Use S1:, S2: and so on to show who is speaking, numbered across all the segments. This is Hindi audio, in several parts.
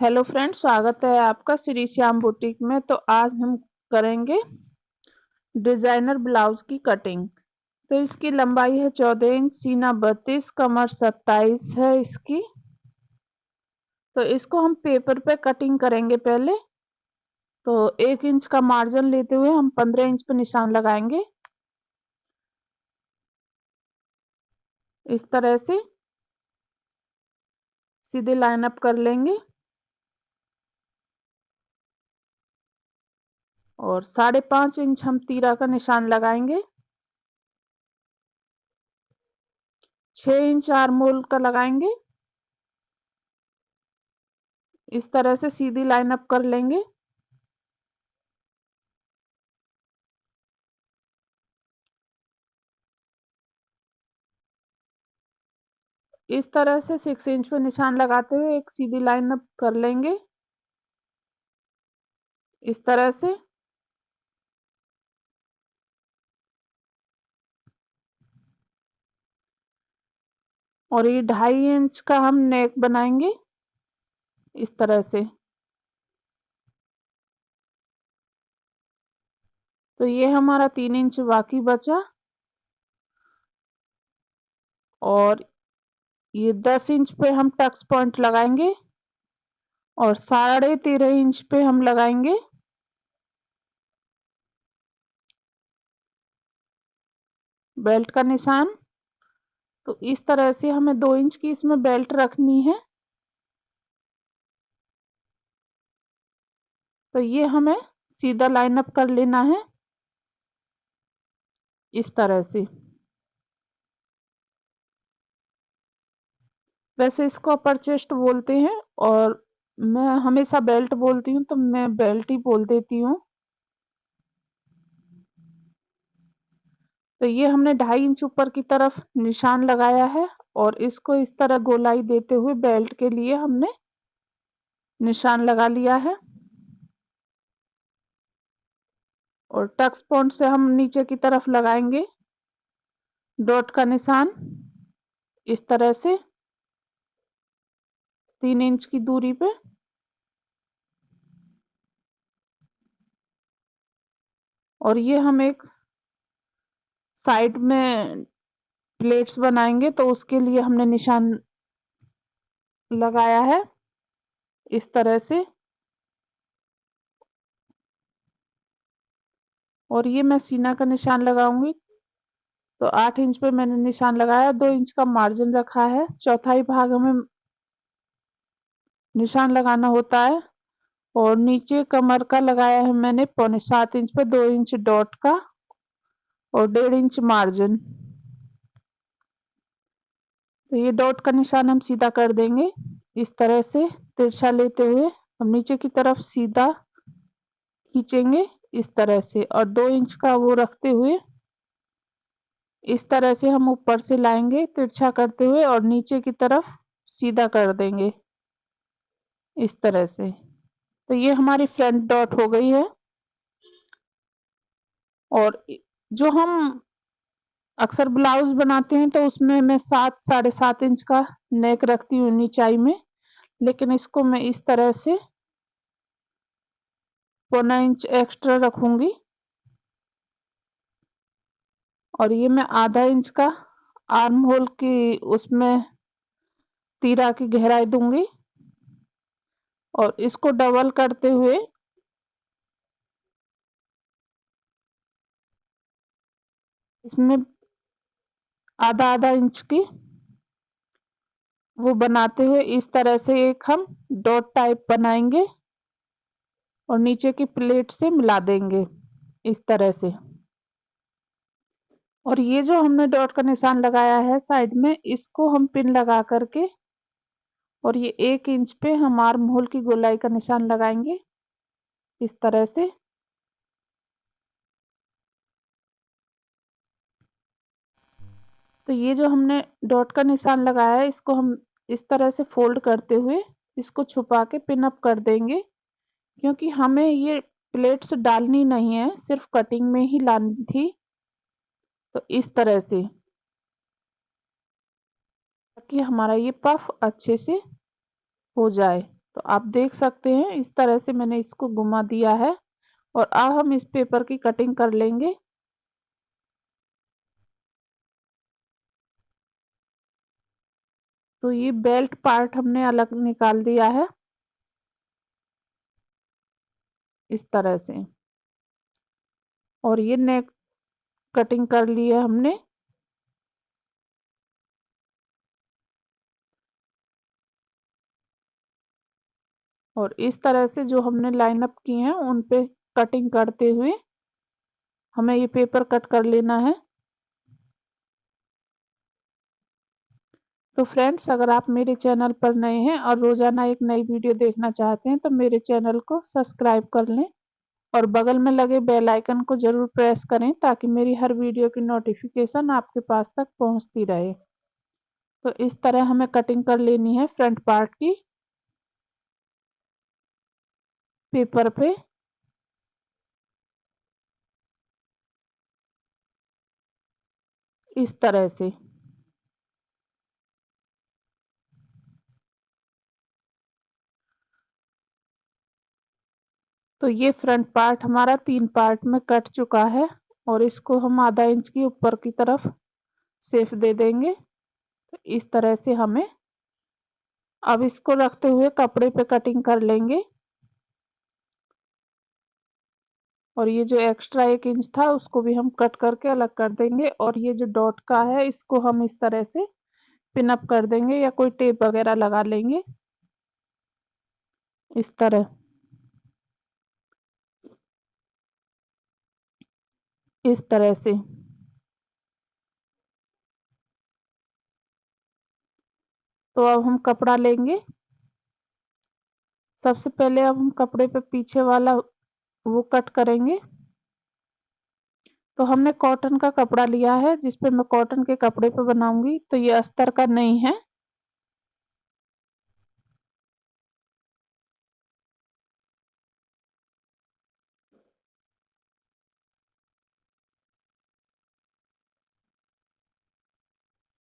S1: हेलो फ्रेंड्स, स्वागत है आपका श्री श्याम बुटीक में। तो आज हम करेंगे डिजाइनर ब्लाउज की कटिंग। तो इसकी लंबाई है 14 इंच, सीना 32, कमर 27 है इसकी। तो इसको हम पेपर पे कटिंग करेंगे पहले। तो 1 इंच का मार्जिन लेते हुए हम 15 इंच पे निशान लगाएंगे इस तरह से सीधे लाइन अप कर लेंगे और 5.5 इंच हम तीरा का निशान लगाएंगे। 6 इंच आर्म होल का लगाएंगे। इस तरह से सीधी लाइन अप कर लेंगे। इस तरह से 6 इंच पे निशान लगाते हुए एक सीधी लाइन अप कर लेंगे इस तरह से। और ये 2.5 इंच का हम नेक बनाएंगे इस तरह से। तो ये हमारा 3 इंच बाकी बचा और ये 10 इंच पे हम टक्स पॉइंट लगाएंगे और 13.5 इंच पे हम लगाएंगे बेल्ट का निशान। तो इस तरह से हमें 2 इंच की इसमें बेल्ट रखनी है। तो ये हमें सीधा लाइन अप कर लेना है इस तरह से। वैसे इसको अपर चेस्ट बोलते हैं और मैं हमेशा बेल्ट बोलती हूँ, तो मैं बेल्ट ही बोल देती हूँ। तो ये हमने 2.5 इंच ऊपर की तरफ निशान लगाया है और इसको इस तरह गोलाई देते हुए बेल्ट के लिए हमने निशान लगा लिया है। और टक्स पॉइंट से हम नीचे की तरफ लगाएंगे डॉट का निशान इस तरह से 3 इंच की दूरी पे। और ये हम एक साइड में प्लेट्स बनाएंगे, तो उसके लिए हमने निशान लगाया है इस तरह से। और ये मैं सीना का निशान लगाऊंगी। तो 8 इंच पे मैंने निशान लगाया, 2 इंच का मार्जिन रखा है, चौथाई भाग हमें निशान लगाना होता है। और नीचे कमर का लगाया है मैंने 6.25 इंच पे 2 इंच डॉट का और 1.5 इंच मार्जिन। तो ये डॉट का निशान हम सीधा कर देंगे इस तरह से तिरछा लेते हुए हम नीचे की तरफ सीधा खींचेंगे इस तरह से। और 2 इंच का वो रखते हुए इस तरह से हम ऊपर से लाएंगे तिरछा करते हुए और नीचे की तरफ सीधा कर देंगे इस तरह से। तो ये हमारी फ्रंट डॉट हो गई है। और जो हम अक्सर ब्लाउज बनाते हैं तो उसमें मैं 7-7.5 इंच का नेक रखती हूँ नीचाई में, लेकिन इसको मैं इस तरह से 1.25 इंच एक्स्ट्रा रखूंगी। और ये मैं आधा इंच का आर्म होल की उसमें तीरा की गहराई दूंगी और इसको डबल करते हुए इसमें आधा आधा इंच की वो बनाते हुए इस तरह से एक हम डॉट टाइप बनाएंगे और नीचे की प्लेट से मिला देंगे इस तरह से। और ये जो हमने डॉट का निशान लगाया है साइड में, इसको हम पिन लगा करके और ये 1 इंच पे हम आर्म होल की गोलाई का निशान लगाएंगे इस तरह से। तो ये जो हमने डॉट का निशान लगाया है इसको हम इस तरह से फोल्ड करते हुए इसको छुपा के पिन अप कर देंगे, क्योंकि हमें ये प्लेट्स डालनी नहीं है, सिर्फ कटिंग में ही लानी थी। तो इस तरह से ताकि हमारा ये पफ अच्छे से हो जाए। तो आप देख सकते हैं इस तरह से मैंने इसको घुमा दिया है और अब हम इस पेपर की कटिंग कर लेंगे। तो ये बेल्ट पार्ट हमने अलग निकाल दिया है इस तरह से, और ये नेक कटिंग कर ली है हमने। और इस तरह से जो हमने लाइन अप की हैं उन पे कटिंग करते हुए हमें ये पेपर कट कर लेना है। तो फ्रेंड्स, अगर आप मेरे चैनल पर नए हैं और रोजाना एक नई वीडियो देखना चाहते हैं तो मेरे चैनल को सब्सक्राइब कर लें और बगल में लगे बेल आइकन को जरूर प्रेस करें ताकि मेरी हर वीडियो की नोटिफिकेशन आपके पास तक पहुंचती रहे। तो इस तरह हमें कटिंग कर लेनी है फ्रंट पार्ट की पेपर पे। इस तरह से तो ये फ्रंट पार्ट हमारा 3 पार्ट में कट चुका है और इसको हम आधा इंच की ऊपर की तरफ शेप दे देंगे। तो इस तरह से हमें अब इसको रखते हुए कपड़े पे कटिंग कर लेंगे और ये जो एक्स्ट्रा 1 इंच था उसको भी हम कट करके अलग कर देंगे और ये जो डॉट का है इसको हम इस तरह से पिन अप कर देंगे या कोई टेप वगैरह लगा लेंगे इस तरह। इस तरह से तो अब हम कपड़ा लेंगे। सबसे पहले अब हम कपड़े पे पीछे वाला वो कट करेंगे। तो हमने कॉटन का कपड़ा लिया है जिस पे मैं कॉटन के कपड़े पे बनाऊंगी, तो ये अस्तर का नहीं है।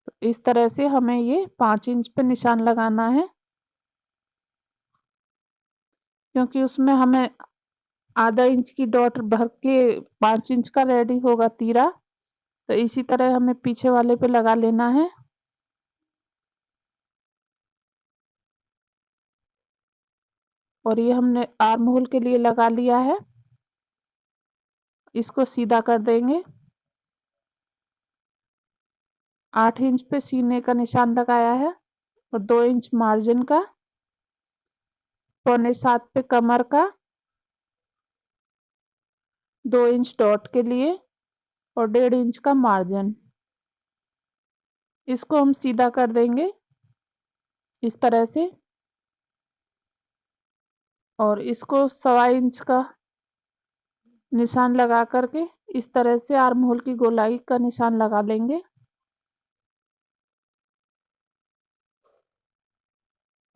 S1: तो इस तरह से हमें ये 5 इंच पे निशान लगाना है क्योंकि उसमें हमें आधा इंच की डॉट भर के 5 इंच का रेडी होगा तीरा। तो इसी तरह हमें पीछे वाले पे लगा लेना है। और ये हमने आर्म होल के लिए लगा लिया है, इसको सीधा कर देंगे। 8 इंच पे सीने का निशान लगाया है और 2 इंच मार्जिन का, 6.25 पे कमर का, 2 इंच डॉट के लिए और 1.5 इंच का मार्जिन। इसको हम सीधा कर देंगे इस तरह से और इसको 1.25 इंच का निशान लगा करके इस तरह से आर्म होल की गोलाई का निशान लगा लेंगे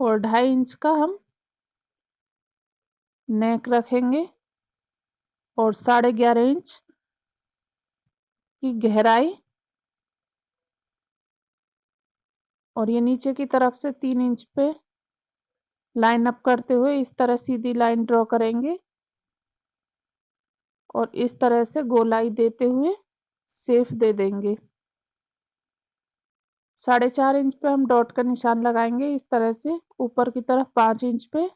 S1: और 2.5 इंच का हम नेक रखेंगे और 11.5 इंच की गहराई और ये नीचे की तरफ से 3 इंच पे लाइन अप करते हुए इस तरह सीधी लाइन ड्रॉ करेंगे और इस तरह से गोलाई देते हुए शेप दे देंगे। 4.5 इंच पे हम डॉट का निशान लगाएंगे इस तरह से ऊपर की तरफ 5 इंच पे,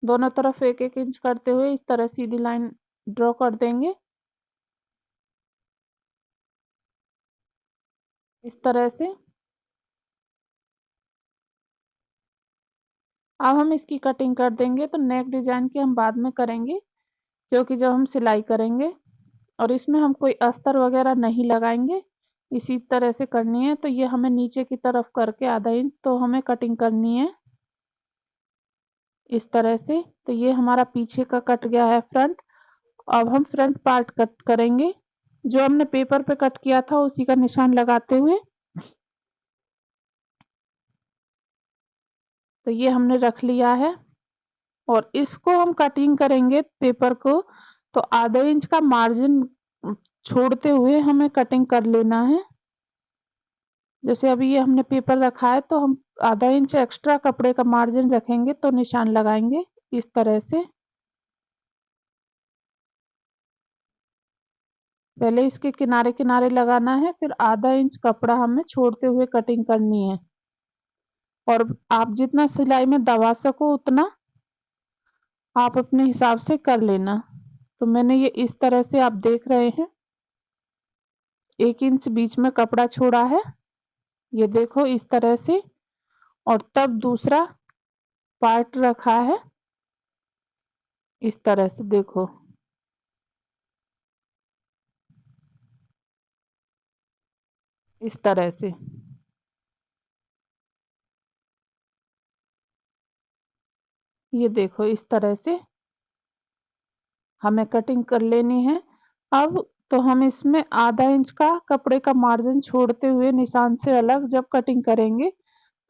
S1: दोनों तरफ 1-1 इंच करते हुए इस तरह सीधी लाइन ड्रॉ कर देंगे इस तरह से। अब हम इसकी कटिंग कर देंगे। तो नेक डिजाइन की हम बाद में करेंगे क्योंकि जब हम सिलाई करेंगे और इसमें हम कोई अस्तर वगैरह नहीं लगाएंगे, इसी तरह से करनी है। तो ये हमें नीचे की तरफ करके आधा इंच तो हमें कटिंग करनी है इस तरह से। तो ये हमारा पीछे का कट गया है फ्रंट। अब हम फ्रंट पार्ट कट करेंगे, जो हमने पेपर पे कट किया था उसी का निशान लगाते हुए। तो ये हमने रख लिया है और इसको हम कटिंग करेंगे पेपर को। तो आधा इंच का मार्जिन छोड़ते हुए हमें कटिंग कर लेना है। जैसे अभी ये हमने पेपर रखा है तो हम आधा इंच एक्स्ट्रा कपड़े का मार्जिन रखेंगे तो निशान लगाएंगे इस तरह से। पहले इसके किनारे किनारे लगाना है, फिर आधा इंच कपड़ा हमें छोड़ते हुए कटिंग करनी है। और आप जितना सिलाई में दबा सको उतना आप अपने हिसाब से कर लेना। तो मैंने ये इस तरह से आप देख रहे हैं 1 इंच बीच में कपड़ा छोड़ा है, ये देखो इस तरह से। और तब दूसरा पार्ट रखा है इस तरह से, देखो इस तरह से। ये देखो इस तरह से हमें कटिंग कर लेनी है। अब तो हम इसमें आधा इंच का कपड़े का मार्जिन छोड़ते हुए निशान से अलग जब कटिंग करेंगे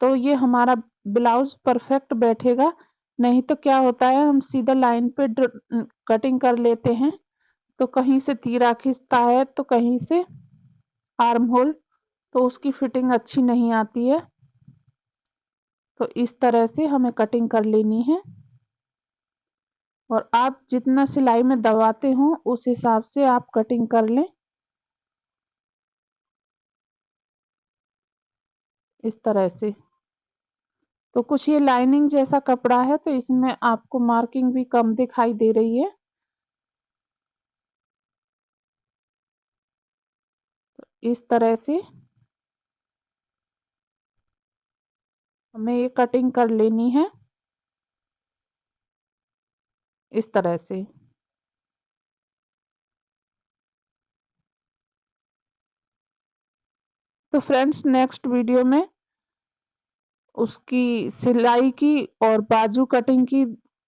S1: तो ये हमारा ब्लाउज परफेक्ट बैठेगा। नहीं तो क्या होता है, हम सीधा लाइन पे कटिंग कर लेते हैं तो कहीं से तीरा खिंचता है तो कहीं से आर्म होल, तो उसकी फिटिंग अच्छी नहीं आती है। तो इस तरह से हमें कटिंग कर लेनी है। और आप जितना सिलाई में दबाते हो उस हिसाब से आप कटिंग कर लें इस तरह से। तो कुछ ये लाइनिंग जैसा कपड़ा है तो इसमें आपको मार्किंग भी कम दिखाई दे रही है। इस तरह से हमें ये कटिंग कर लेनी है इस तरह से। तो फ्रेंड्स नेक्स्ट वीडियो में उसकी सिलाई की और बाजू कटिंग की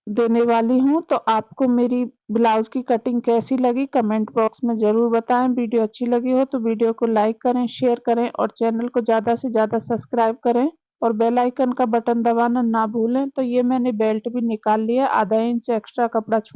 S1: देने वाली हूँ। तो आपको मेरी ब्लाउज की कटिंग कैसी लगी कमेंट बॉक्स में ज़रूर बताएं। वीडियो अच्छी लगी हो तो वीडियो को लाइक करें, शेयर करें और चैनल को ज़्यादा से ज़्यादा सब्सक्राइब करें और बेल आइकन का बटन दबाना ना भूलें। तो ये मैंने बेल्ट भी निकाल लिया, आधा इंच एक्स्ट्रा कपड़ा